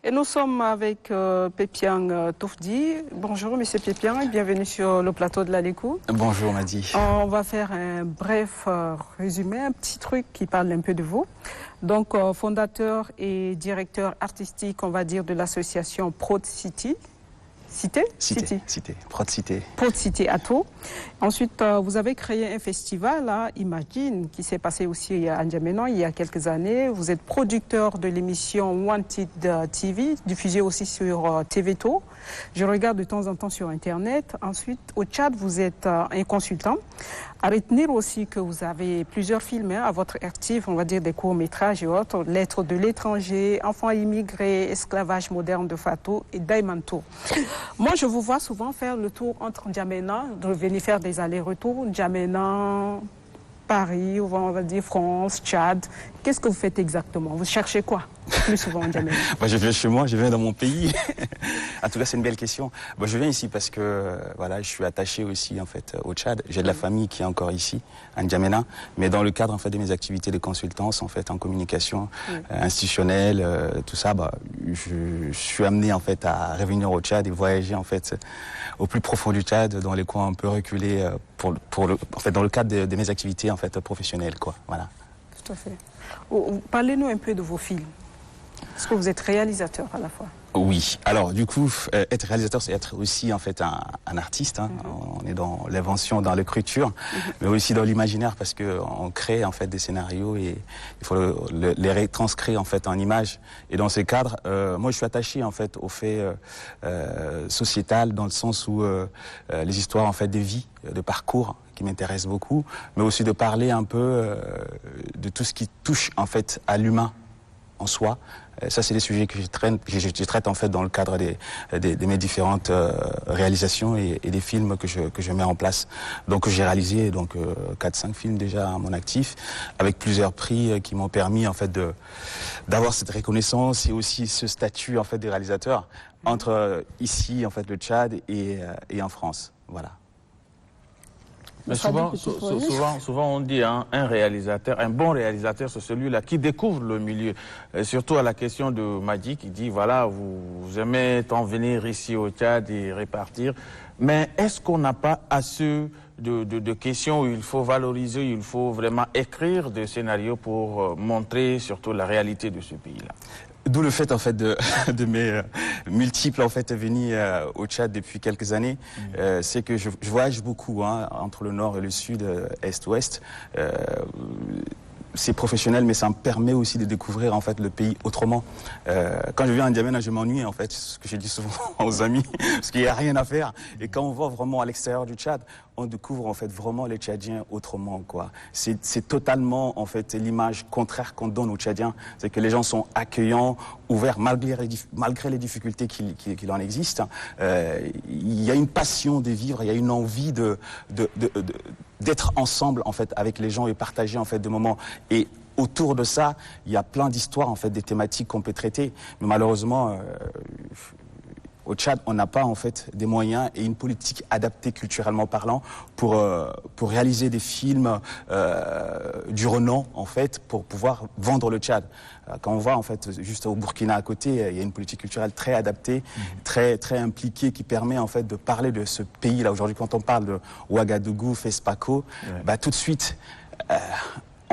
Et nous sommes avec Pépiang Toufdi. Bonjour Monsieur Pépiang et bienvenue sur le plateau de l'Alékou. Bonjour Madi. On va faire un bref résumé, un petit truc qui parle un peu de vous. Donc fondateur et directeur artistique, on va dire, de l'association Prod City. Cité. Prod Cité. Prod Cité à Tours. Ensuite, vous avez créé un festival, là, Imagine, qui s'est passé aussi à N'Djamena il y a quelques années. Vous êtes producteur de l'émission Wanted TV, diffusée aussi sur TVTO. Je regarde de temps en temps sur Internet. Ensuite, au Tchad, vous êtes un consultant. À retenir aussi que vous avez plusieurs films à votre actif, on va dire des courts-métrages et autres, Lettres de l'étranger, Enfants immigrés, Esclavage moderne de Fatou et Daimanto. Moi, je vous vois souvent faire le tour entre N'Djamena, de venir faire des allers-retours, N'Djamena, Paris, on va dire France, Tchad. Qu'est-ce que vous faites exactement? Vous cherchez quoi plus souvent N'Djamena? Je viens chez moi, je viens dans mon pays. En tout cas, c'est une belle question. Je viens ici parce que voilà, je suis attaché aussi en fait au Tchad. J'ai de la famille qui est encore ici, à N'Djamena, mais dans le cadre en fait de mes activités de consultance en fait en communication institutionnelle, tout ça, je suis amené en fait à revenir au Tchad et voyager en fait au plus profond du Tchad, dans les coins un peu reculés, en fait dans le cadre de mes activités en fait professionnelles, quoi. Voilà. Tout à fait. Parlez-nous un peu de vos films. Est-ce que vous êtes réalisateur à la fois? Oui. Alors, du coup, être réalisateur, c'est être aussi, en fait, un artiste. Hein. On est dans l'invention, dans l'écriture, mais aussi dans l'imaginaire, parce qu'on crée, en fait, des scénarios et il faut les retranscrire, en fait, en images. Et dans ces cadres, moi, je suis attaché, en fait, au fait sociétal, dans le sens où les histoires, en fait, de vie, de parcours, qui m'intéressent beaucoup, mais aussi de parler un peu de tout ce qui touche, en fait, à l'humain en soi. Ça, c'est des sujets que je traite en fait dans le cadre de mes différentes réalisations et des films que je mets en place. Donc j'ai réalisé 4-5 films déjà à mon actif, avec plusieurs prix qui m'ont permis en fait d'avoir cette reconnaissance et aussi ce statut en fait de réalisateur entre ici en fait le Tchad et en France. Voilà. Mais souvent on dit un réalisateur, un bon réalisateur, c'est celui-là qui découvre le milieu. Surtout à la question de Madi qui dit, voilà, vous aimez tant venir ici au Tchad et répartir. Mais est-ce qu'on n'a pas assez de questions où il faut valoriser, il faut vraiment écrire des scénarios pour montrer surtout la réalité de ce pays-là? D'où le fait en fait de mes multiples en fait venus au Tchad depuis quelques années, c'est que je voyage beaucoup entre le nord et le sud, est-ouest. C'est professionnel, mais ça me permet aussi de découvrir en fait le pays autrement. Quand je viens à N'Djamena, je m'ennuie en fait, ce que je dis souvent aux amis, parce qu'il n'y a rien à faire. Et quand on va vraiment à l'extérieur du Tchad, on découvre en fait vraiment les Tchadiens autrement, quoi. C'est totalement en fait l'image contraire qu'on donne aux Tchadiens, c'est que les gens sont accueillants, ouverts malgré les difficultés qu'il en existe. Il y a une passion de vivre, il y a une envie d'être ensemble en fait avec les gens et partager en fait des moments. Et autour de ça, il y a plein d'histoires en fait, des thématiques qu'on peut traiter. Mais malheureusement, au Tchad, on n'a pas en fait des moyens et une politique adaptée culturellement parlant pour réaliser des films du renom en fait pour pouvoir vendre le Tchad. Quand on va en fait juste au Burkina à côté, il y a une politique culturelle très adaptée, très impliquée qui permet en fait de parler de ce pays-là. Aujourd'hui, quand on parle de Ouagadougou, Fespaco, tout de suite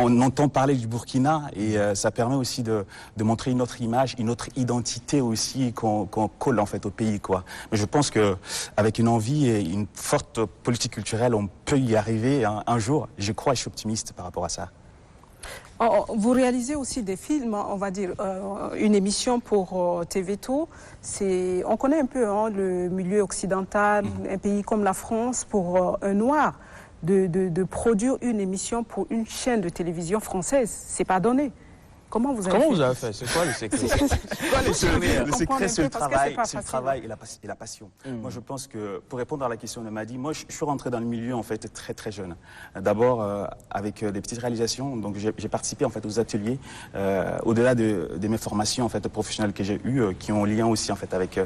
on entend parler du Burkina et ça permet aussi de montrer une autre image, une autre identité aussi qu'on colle en fait au pays, quoi. Mais je pense que avec une envie et une forte politique culturelle, on peut y arriver un jour. Je crois, je suis optimiste par rapport à ça. Vous réalisez aussi des films, on va dire, une émission pour TVTO. On connaît un peu le milieu occidental, un pays comme la France, pour un noir. De produire une émission pour une chaîne de télévision française, c'est pas donné. Comment vous avez fait? C'est quoi le secret? Le secret, c'est le travail et la passion. Moi, je pense que, pour répondre à la question de Madi, moi, je suis rentré dans le milieu, en fait, très, très jeune. D'abord, avec des petites réalisations. Donc, j'ai participé, en fait, aux ateliers, au-delà de mes formations, en fait, professionnelles que j'ai eues, qui ont un lien aussi, en fait, avec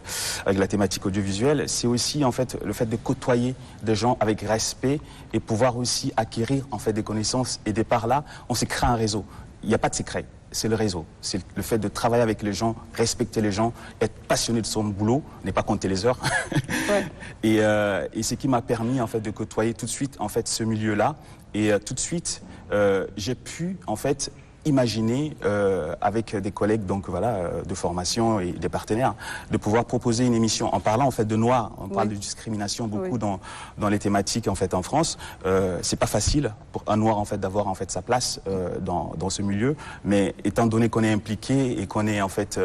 la thématique audiovisuelle. C'est aussi, en fait, le fait de côtoyer des gens avec respect et pouvoir aussi acquérir, en fait, des connaissances. Et de par là, on s'est créé un réseau. Il n'y a pas de secret. c'est le réseau. C'est le fait de travailler avec les gens, respecter les gens, être passionné de son boulot, ne pas compter les heures. Ouais. Et c'est ce qui m'a permis en fait de côtoyer tout de suite en fait ce milieu-là. Et tout de suite, j'ai pu en fait imaginer avec des collègues donc voilà de formation et des partenaires de pouvoir proposer une émission en parlant en fait de noirs. On parle de discrimination beaucoup dans les thématiques en fait en France. C'est pas facile pour un noir en fait d'avoir en fait sa place dans ce milieu, mais étant donné qu'on est impliqué et qu'on est en fait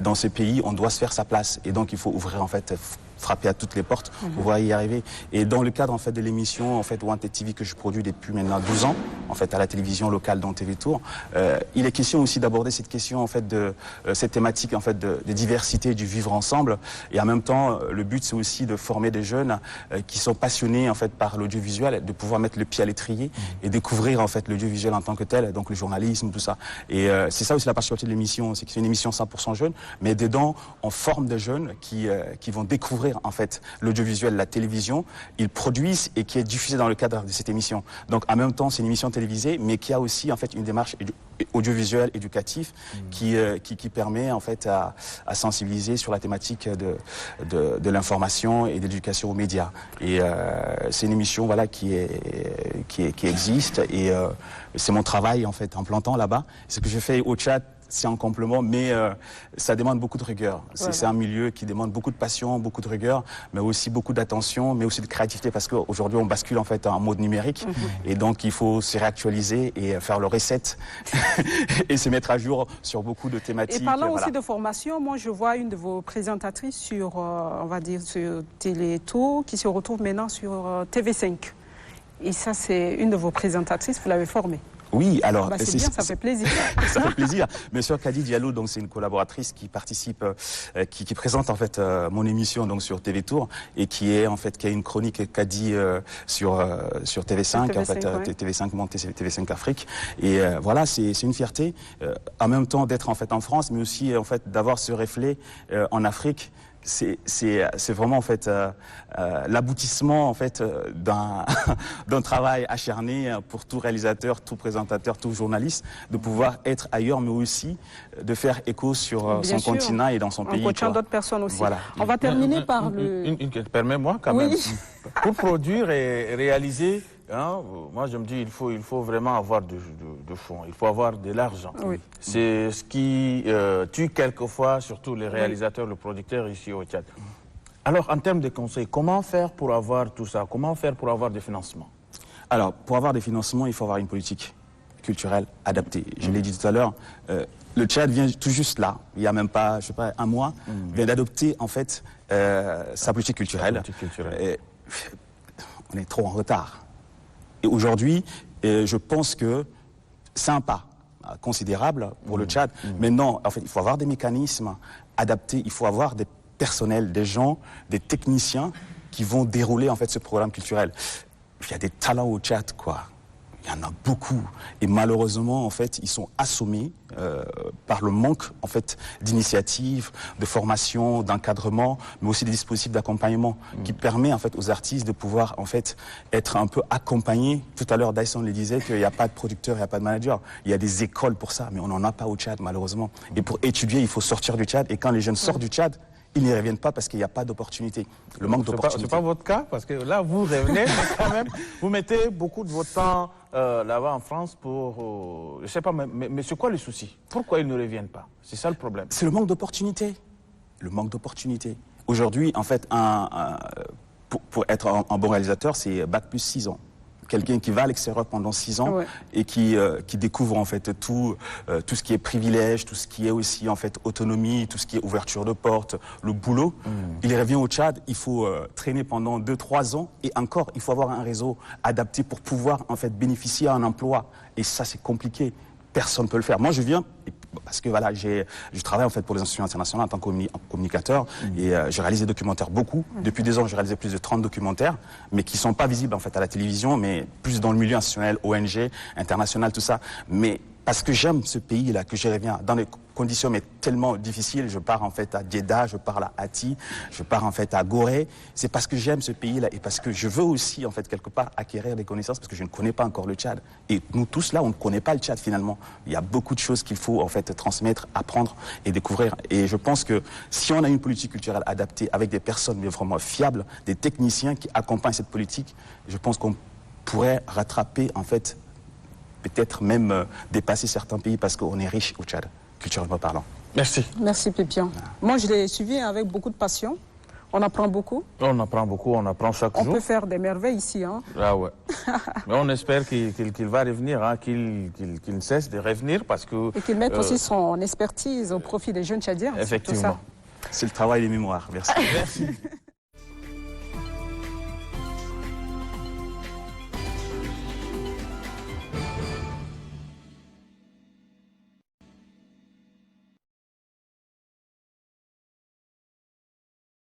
dans ce pays, on doit se faire sa place et donc il faut ouvrir en fait frapper à toutes les portes pour pouvoir y arriver. Et dans le cadre en fait de l'émission en fait Wanted TV que je produis depuis maintenant 12 ans en fait à la télévision locale dans TV Tour, il est question aussi d'aborder cette question en fait de cette thématique en fait de diversité, du vivre ensemble. Et en même temps, le but c'est aussi de former des jeunes qui sont passionnés en fait par l'audiovisuel, de pouvoir mettre le pied à l'étrier et découvrir en fait l'audiovisuel en tant que tel, donc le journalisme, tout ça. Et c'est ça aussi la particularité de l'émission, c'est que c'est une émission 100% jeune, mais dedans on forme des jeunes qui vont découvrir en fait l'audiovisuel, la télévision, ils produisent et qui est diffusé dans le cadre de cette émission. Donc en même temps c'est une émission télévisée mais qui a aussi en fait une démarche audiovisuelle éducative qui permet en fait à sensibiliser sur la thématique de l'information et de l'éducation aux médias. Et c'est une émission voilà qui existe et c'est mon travail en fait en plantant là-bas. Ce que je fais au Tchad, c'est en complément, mais ça demande beaucoup de rigueur. C'est un milieu qui demande beaucoup de passion, beaucoup de rigueur, mais aussi beaucoup d'attention, mais aussi de créativité, parce qu'aujourd'hui, on bascule en fait en mode numérique, et donc il faut se réactualiser et faire le reset et se mettre à jour sur beaucoup de thématiques. Et parlant aussi de formation, moi je vois une de vos présentatrices sur, on va dire, sur Télétour, qui se retrouve maintenant sur TV5. Et ça, c'est une de vos présentatrices, vous l'avez formée. Oui, alors c'est bien, ça fait plaisir. Ça fait plaisir. Bien sûr, Kadi Diallo, donc c'est une collaboratrice qui participe, qui présente en fait mon émission donc sur TV Tour et qui est en fait qui a une chronique Kadi sur TV5, TV5 en fait TV5 Monde, TV5 Afrique. Et voilà, c'est une fierté en même temps d'être en fait en France, mais aussi en fait d'avoir ce reflet en Afrique. C'est vraiment en fait l'aboutissement en fait d'un travail acharné pour tout réalisateur, tout présentateur, tout journaliste, de pouvoir être ailleurs, mais aussi de faire écho sur son continent et dans son pays. En coachant d'autres personnes aussi. Voilà. On va terminer par le... Permets-moi quand même. Pour produire et réaliser, hein, moi je me dis il faut vraiment avoir de fonds, il faut avoir de l'argent. C'est ce qui tue quelquefois surtout les réalisateurs, le producteur ici au Tchad. Alors en termes de conseils, comment faire pour avoir tout ça? Comment faire pour avoir des financements? Alors pour avoir des financements, il faut avoir une politique culturelle adaptée. Je l'ai dit tout à l'heure, le Tchad vient tout juste là, il n'y a même pas, je sais pas, un mois, vient d'adopter en fait sa politique culturelle. Et on est trop en retard. Et aujourd'hui, je pense que c'est un pas considérable pour le Tchad. Maintenant, en fait, il faut avoir des mécanismes adaptés, il faut avoir des personnels, des gens, des techniciens qui vont dérouler en fait ce programme culturel. Il y a des talents au Tchad, quoi. Il y en a beaucoup. Et malheureusement, en fait, ils sont assommés par le manque, en fait, d'initiatives, de formation, d'encadrement, mais aussi des dispositifs d'accompagnement qui permet, en fait, aux artistes de pouvoir, en fait, être un peu accompagnés. Tout à l'heure, Dyson le disait qu'il n'y a pas de producteur, il n'y a pas de manager. Il y a des écoles pour ça, mais on n'en a pas au Tchad, malheureusement. Et pour étudier, il faut sortir du Tchad. Et quand les jeunes sortent du Tchad, ils n'y reviennent pas parce qu'il n'y a pas d'opportunité. Le manque d'opportunité. C'est pas votre cas, parce que là, vous revenez, mais quand même, vous mettez beaucoup de votre temps là-bas en France pour... je sais pas, mais c'est quoi le souci? Pourquoi ils ne reviennent pas? C'est ça le problème. C'est le manque d'opportunité. Le manque d'opportunité. Aujourd'hui, en fait, pour être un bon réalisateur, c'est Bac plus 6 ans. Quelqu'un qui va à l'extérieur pendant 6 ans et qui découvre en fait tout ce qui est privilège, tout ce qui est aussi en fait autonomie, tout ce qui est ouverture de porte, le boulot. Il revient au Tchad, il faut traîner pendant 2-3 ans et encore il faut avoir un réseau adapté pour pouvoir en fait bénéficier d'un emploi. Et ça c'est compliqué, personne ne peut le faire. Moi je viens parce que voilà, je travaille en fait pour les institutions internationales en tant que communicateur et je réalise des documentaires beaucoup. Depuis 2 ans, j'ai réalisé plus de 30 documentaires, mais qui sont pas visibles en fait à la télévision, mais plus dans le milieu institutionnel, ONG, international, tout ça. Mais parce que j'aime ce pays-là, que je reviens dans des conditions mais tellement difficiles. Je pars en fait à Jeddah, je pars à Hati, je pars en fait à Gorée. C'est parce que j'aime ce pays-là et parce que je veux aussi en fait quelque part acquérir des connaissances parce que je ne connais pas encore le Tchad. Et nous tous là, on ne connaît pas le Tchad finalement. Il y a beaucoup de choses qu'il faut en fait transmettre, apprendre et découvrir. Et je pense que si on a une politique culturelle adaptée avec des personnes mais vraiment fiables, des techniciens qui accompagnent cette politique, je pense qu'on pourrait rattraper en fait, peut-être même dépasser certains pays parce qu'on est riche au Tchad, culturellement parlant. Merci. Merci Pépian. Moi, je l'ai suivi avec beaucoup de passion. On apprend beaucoup. On apprend beaucoup, on apprend chaque jour. On peut faire des merveilles ici. Hein. Ah ouais. Mais on espère qu'il va revenir, hein, qu'il ne cesse de revenir parce que... Et qu'il mette aussi son expertise au profit des jeunes Tchadiens. Effectivement. C'est le travail des mémoires. Merci. Merci.